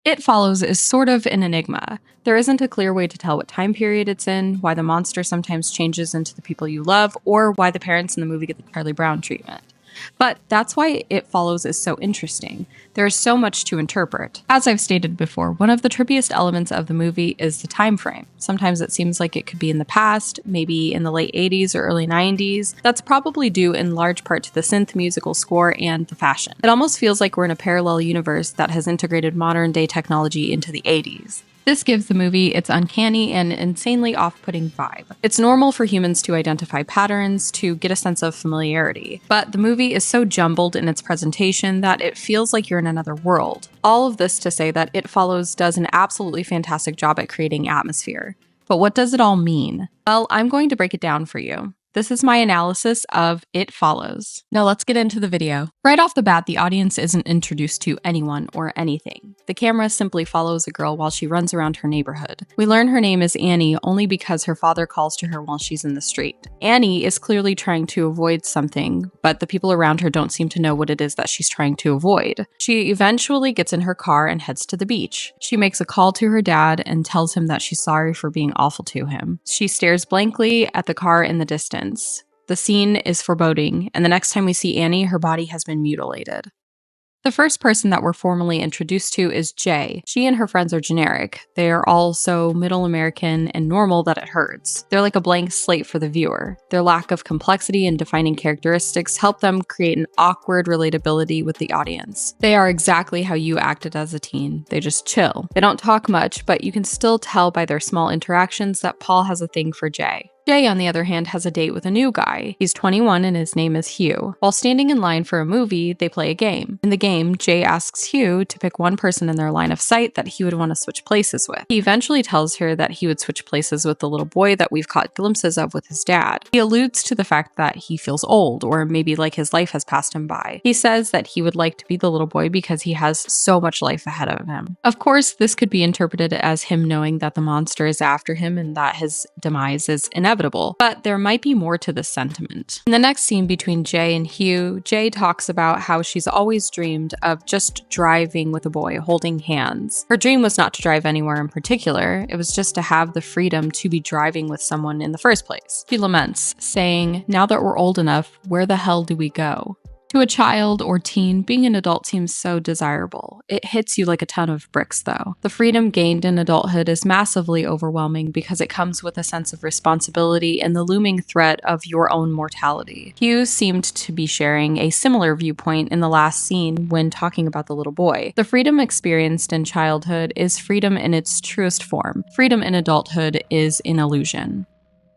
It Follows is sort of an enigma. There isn't a clear way to tell what time period it's in, why the monster sometimes changes into the people you love, or why the parents in the movie get the Charlie Brown treatment. But that's why It Follows is so interesting. There is so much to interpret. As I've stated before, one of the trippiest elements of the movie is the time frame. Sometimes it seems like it could be in the past, maybe in the late 80s or early 90s. That's probably due in large part to the synth musical score and the fashion. It almost feels like we're in a parallel universe that has integrated modern day technology into the 80s. This gives the movie its uncanny and insanely off-putting vibe. It's normal for humans to identify patterns, to get a sense of familiarity, but the movie is so jumbled in its presentation that it feels like you're in another world. All of this to say that It Follows does an absolutely fantastic job at creating atmosphere. But what does it all mean? Well, I'm going to break it down for you. This is my analysis of It Follows. Now let's get into the video. Right off the bat, the audience isn't introduced to anyone or anything. The camera simply follows a girl while she runs around her neighborhood. We learn her name is Annie only because her father calls to her while she's in the street. Annie is clearly trying to avoid something, but the people around her don't seem to know what it is that she's trying to avoid. She eventually gets in her car and heads to the beach. She makes a call to her dad and tells him that she's sorry for being awful to him. She stares blankly at the car in the distance. The scene is foreboding, and the next time we see Annie, her body has been mutilated. The first person that we're formally introduced to is Jay. She and her friends are generic. They are all so middle American and normal that it hurts. They're like a blank slate for the viewer. Their lack of complexity and defining characteristics help them create an awkward relatability with the audience. They are exactly how you acted as a teen. They just chill. They don't talk much, but you can still tell by their small interactions that Paul has a thing for Jay. Jay, on the other hand, has a date with a new guy. He's 21 and his name is Hugh. While standing in line for a movie, they play a game. In the game, Jay asks Hugh to pick one person in their line of sight that he would want to switch places with. He eventually tells her that he would switch places with the little boy that we've caught glimpses of with his dad. He alludes to the fact that he feels old, or maybe like his life has passed him by. He says that he would like to be the little boy because he has so much life ahead of him. Of course, this could be interpreted as him knowing that the monster is after him and that his demise is inevitable. But there might be more to this sentiment. In the next scene between Jay and Hugh, Jay talks about how she's always dreamed of just driving with a boy, holding hands. Her dream was not to drive anywhere in particular, it was just to have the freedom to be driving with someone in the first place. She laments, saying, "Now that we're old enough, where the hell do we go?" To a child or teen, being an adult seems so desirable. It hits you like a ton of bricks, though. The freedom gained in adulthood is massively overwhelming because it comes with a sense of responsibility and the looming threat of your own mortality. Hugh seemed to be sharing a similar viewpoint in the last scene when talking about the little boy. The freedom experienced in childhood is freedom in its truest form. Freedom in adulthood is an illusion.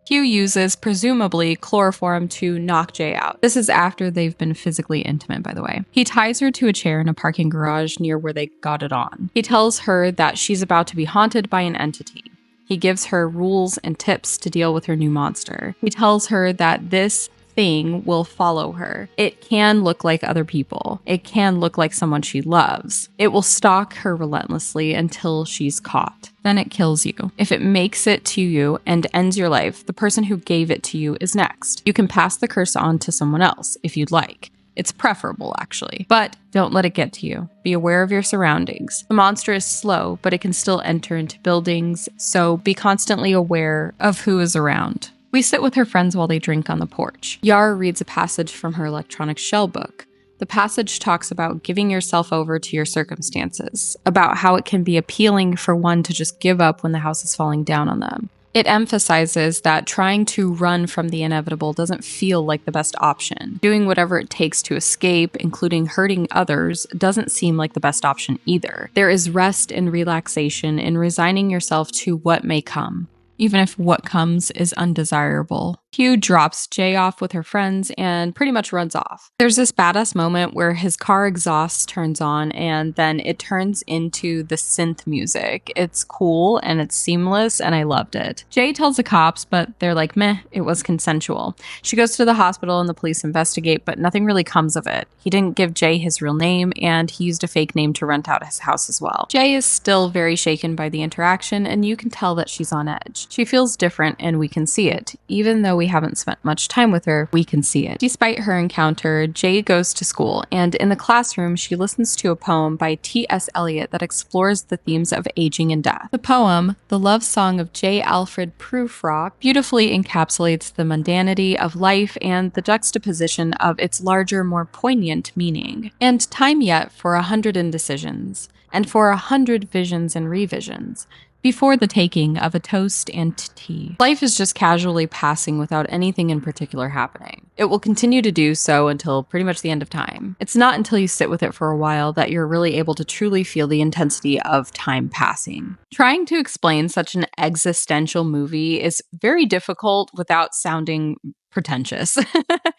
Hugh uses, presumably, chloroform to knock Jay out. This is after they've been physically intimate, by the way. He ties her to a chair in a parking garage near where they got it on. He tells her that she's about to be haunted by an entity. He gives her rules and tips to deal with her new monster. He tells her that this thing will follow her. It can look like other people. It can look like someone she loves. It will stalk her relentlessly until she's caught. Then it kills you. If it makes it to you and ends your life, the person who gave it to you is next. You can pass the curse on to someone else if you'd like. It's preferable, actually. But don't let it get to you. Be aware of your surroundings. The monster is slow, but it can still enter into buildings, so be constantly aware of who is around. We sit with her friends while they drink on the porch. Yara reads a passage from her electronic shell book. The passage talks about giving yourself over to your circumstances, about how it can be appealing for one to just give up when the house is falling down on them. It emphasizes that trying to run from the inevitable doesn't feel like the best option. Doing whatever it takes to escape, including hurting others, doesn't seem like the best option either. There is rest and relaxation in resigning yourself to what may come, even if what comes is undesirable. Hugh drops Jay off with her friends and pretty much runs off. There's this badass moment where his car exhaust turns on and then it turns into the synth music. It's cool and it's seamless and I loved it. Jay tells the cops, but they're like, meh, it was consensual. She goes to the hospital and the police investigate, but nothing really comes of it. He didn't give Jay his real name and he used a fake name to rent out his house as well. Jay is still very shaken by the interaction and you can tell that she's on edge. She feels different and we can see it, even though we we haven't spent much time with her, we can see it. Despite her encounter, Jay goes to school, and in the classroom, she listens to a poem by T.S. Eliot that explores the themes of aging and death. The poem, The Love Song of J. Alfred Prufrock, beautifully encapsulates the mundanity of life and the juxtaposition of its larger, more poignant meaning. And time yet for 100 indecisions, and for 100 visions and revisions, before the taking of a toast and tea. Life is just casually passing without anything in particular happening. It will continue to do so until pretty much the end of time. It's not until you sit with it for a while that you're really able to truly feel the intensity of time passing. Trying to explain such an existential movie is very difficult without sounding pretentious.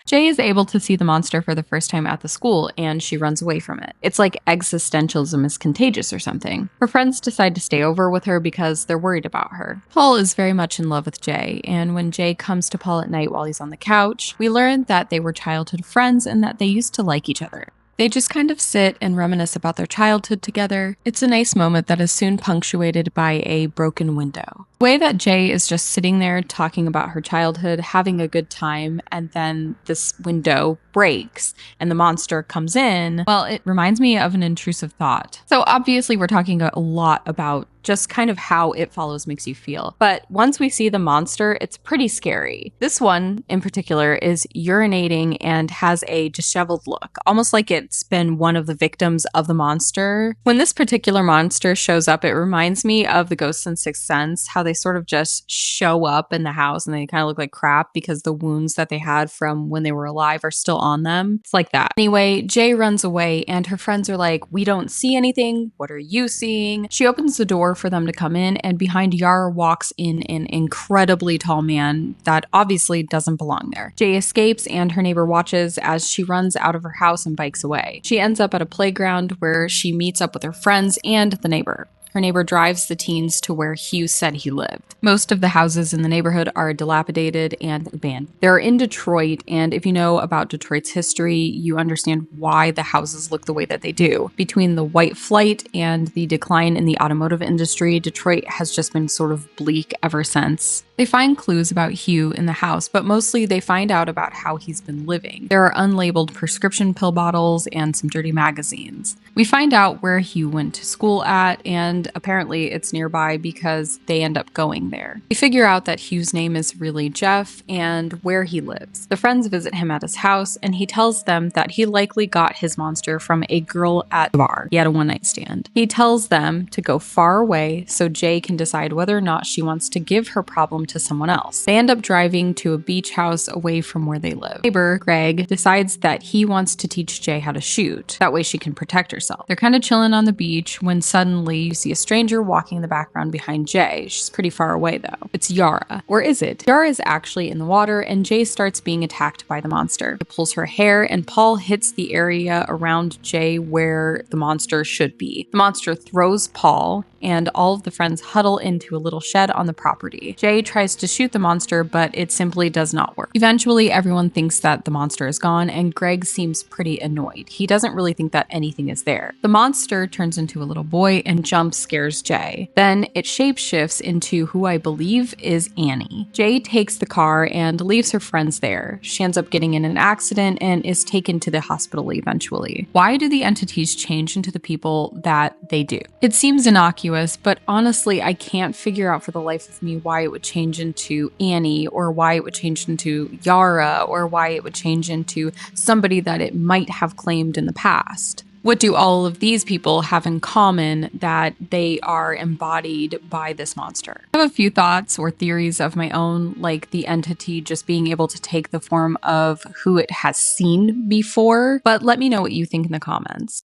Jay is able to see the monster for the first time at the school, and she runs away from it. It's like existentialism is contagious or something. Her friends decide to stay over with her because they're worried about her. Paul is very much in love with Jay, and when Jay comes to Paul at night while he's on the couch, we learn that they were childhood friends and that they used to like each other. They just kind of sit and reminisce about their childhood together. It's a nice moment that is soon punctuated by a broken window. The way that Jay is just sitting there talking about her childhood, having a good time, and then this window breaks and the monster comes in, well, it reminds me of an intrusive thought. So obviously we're talking a lot about just kind of how It Follows makes you feel. But once we see the monster, it's pretty scary. This one in particular is urinating and has a disheveled look, almost like it's been one of the victims of the monster. When this particular monster shows up, it reminds me of the ghosts in Sixth Sense, how they sort of just show up in the house and they kind of look like crap because the wounds that they had from when they were alive are still on them. It's like that. Anyway, Jay runs away and her friends are like, "We don't see anything. What are you seeing?" She opens the door for them to come in, and behind Yara walks in an incredibly tall man that obviously doesn't belong there. Jay escapes and her neighbor watches as she runs out of her house and bikes away. She ends up at a playground where she meets up with her friends and the neighbor. Her neighbor drives the teens to where Hugh said he lived. Most of the houses in the neighborhood are dilapidated and abandoned. They're in Detroit, and if you know about Detroit's history, you understand why the houses look the way that they do. Between the white flight and the decline in the automotive industry, Detroit has just been sort of bleak ever since. They find clues about Hugh in the house, but mostly they find out about how he's been living. There are unlabeled prescription pill bottles and some dirty magazines. We find out where Hugh went to school at, and apparently it's nearby because they end up going there. We figure out that Hugh's name is really Jeff and where he lives. The friends visit him at his house, and he tells them that he likely got his monster from a girl at the bar. He had a one-night stand. He tells them to go far away so Jay can decide whether or not she wants to give her problem to someone else. They end up driving to a beach house away from where they live. Neighbor, Greg, decides that he wants to teach Jay how to shoot. That way she can protect herself. They're kind of chilling on the beach when suddenly you see a stranger walking in the background behind Jay. She's pretty far away though. It's Yara. Or is it? Yara is actually in the water and Jay starts being attacked by the monster. It pulls her hair and Paul hits the area around Jay where the monster should be. The monster throws Paul and all of the friends huddle into a little shed on the property. Jay tries to shoot the monster, but it simply does not work. Eventually, everyone thinks that the monster is gone, and Greg seems pretty annoyed. He doesn't really think that anything is there. The monster turns into a little boy and jump scares Jay. Then it shapeshifts into who I believe is Annie. Jay takes the car and leaves her friends there. She ends up getting in an accident and is taken to the hospital eventually. Why do the entities change into the people that they do? It seems innocuous, but honestly, I can't figure out for the life of me why it would change into Annie, or why it would change into Yara, or why it would change into somebody that it might have claimed in the past. What do all of these people have in common that they are embodied by this monster? I have a few thoughts or theories of my own, like the entity just being able to take the form of who it has seen before, but let me know what you think in the comments.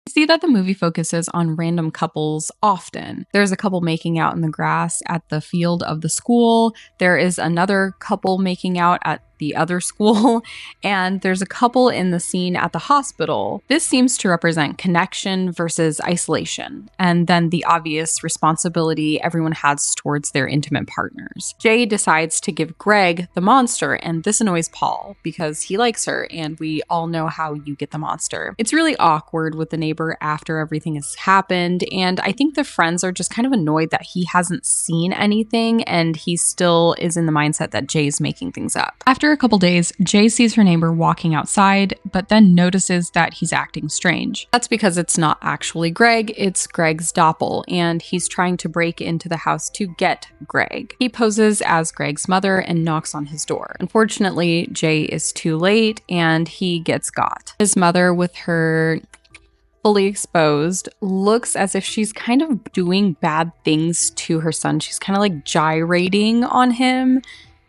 See that the movie focuses on random couples often. There's a couple making out in the grass at the field of the school. There is another couple making out at the other school, and there's a couple in the scene at the hospital. This seems to represent connection versus isolation, and then the obvious responsibility everyone has towards their intimate partners. Jay decides to give Greg the monster, and this annoys Paul because he likes her, and we all know how you get the monster. It's really awkward with the neighbor after everything has happened, and I think the friends are just kind of annoyed that he hasn't seen anything and he still is in the mindset that Jay's making things up. After a couple days, Jay sees her neighbor walking outside, but then notices that he's acting strange. That's because it's not actually Greg, it's Greg's doppel, and he's trying to break into the house to get Greg. He poses as Greg's mother and knocks on his door. Unfortunately, Jay is too late and he gets got. His mother, with her fully exposed, looks as if she's kind of doing bad things to her son. She's kind of like gyrating on him.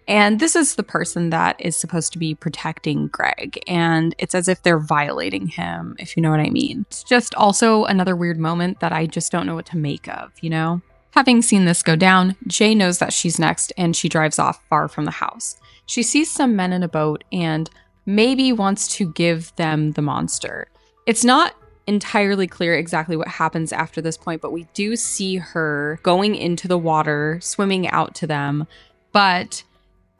And this is the person that is supposed to be protecting Greg. And it's as if they're violating him, if you know what I mean. It's just also another weird moment that I just don't know what to make of, you know? Having seen this go down, Jay knows that she's next and she drives off far from the house. She sees some men in a boat and maybe wants to give them the monster. It's not entirely clear exactly what happens after this point, but we do see her going into the water, swimming out to them, but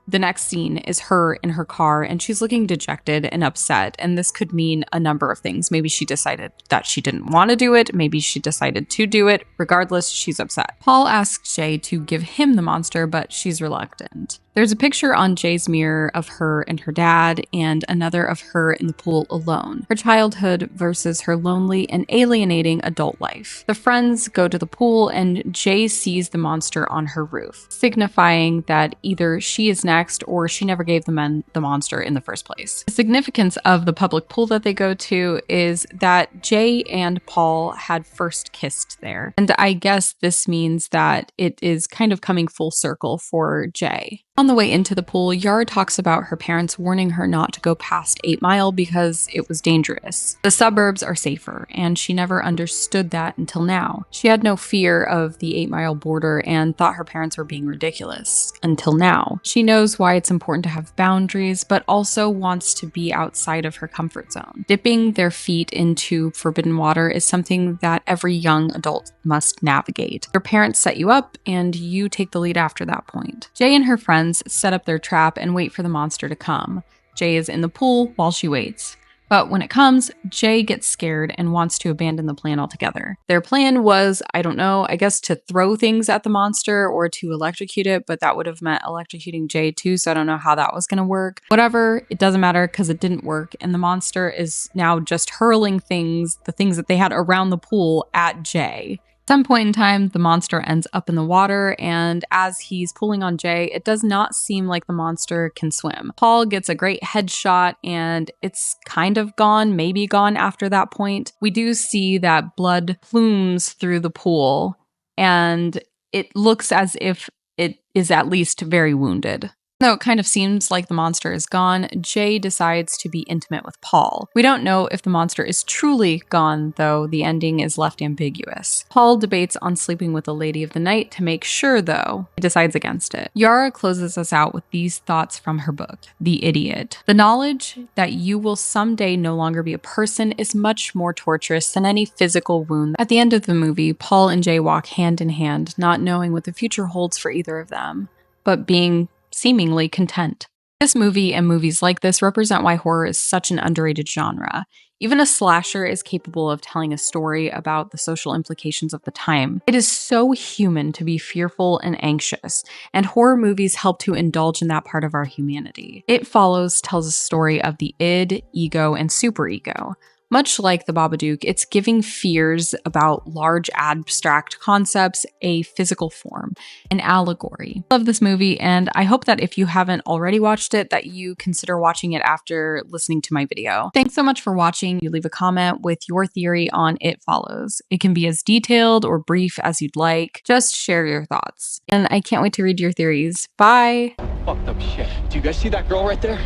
the next scene is her in her car and she's looking dejected and upset. And this could mean a number of things. Maybe she decided that she didn't want to do it. Maybe she decided to do it. Regardless, she's upset. Paul asks Jay to give him the monster, but she's reluctant. There's a picture on Jay's mirror of her and her dad, and another of her in the pool alone. Her childhood versus her lonely and alienating adult life. The friends go to the pool, and Jay sees the monster on her roof, signifying that either she is next or she never gave the men the monster in the first place. The significance of the public pool that they go to is that Jay and Paul had first kissed there. And I guess this means that it is kind of coming full circle for Jay. On the way into the pool, Yara talks about her parents warning her not to go past 8 Mile because it was dangerous. The suburbs are safer, and she never understood that until now. She had no fear of the 8 Mile border and thought her parents were being ridiculous until now. She knows why it's important to have boundaries, but also wants to be outside of her comfort zone. Dipping their feet into forbidden water is something that every young adult must navigate. Your parents set you up, and you take the lead after that point. Jay and her friends set up their trap and wait for the monster to come. Jay is in the pool while she waits. But when it comes, Jay gets scared and wants to abandon the plan altogether. Their plan was, I don't know, I guess to throw things at the monster or to electrocute it, but that would have meant electrocuting Jay too, so I don't know how that was going to work. Whatever, it doesn't matter because it didn't work, and the monster is now just hurling things, the things that they had around the pool, at Jay. At some point in time, the monster ends up in the water, and as he's pulling on Jay, it does not seem like the monster can swim. Paul gets a great headshot, and it's kind of gone, maybe gone after that point. We do see that blood plumes through the pool, and it looks as if it is at least very wounded. Though it kind of seems like the monster is gone, Jay decides to be intimate with Paul. We don't know if the monster is truly gone, though the ending is left ambiguous. Paul debates on sleeping with the lady of the night to make sure, though. He decides against it. Yara closes us out with these thoughts from her book, The Idiot. The knowledge that you will someday no longer be a person is much more torturous than any physical wound. At the end of the movie, Paul and Jay walk hand in hand, not knowing what the future holds for either of them, but being seemingly content. This movie and movies like this represent why horror is such an underrated genre. Even a slasher is capable of telling a story about the social implications of the time. It is so human to be fearful and anxious, and horror movies help to indulge in that part of our humanity. It Follows tells a story of the id, ego, and superego. Much like The Babadook, it's giving fears about large abstract concepts a physical form, an allegory. I love this movie, and I hope that if you haven't already watched it, that you consider watching it after listening to my video. Thanks so much for watching. You leave a comment with your theory on It Follows. It can be as detailed or brief as you'd like. Just share your thoughts. And I can't wait to read your theories. Bye! Fucked up shit. Do you guys see that girl right there?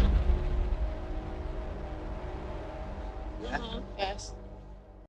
Yes.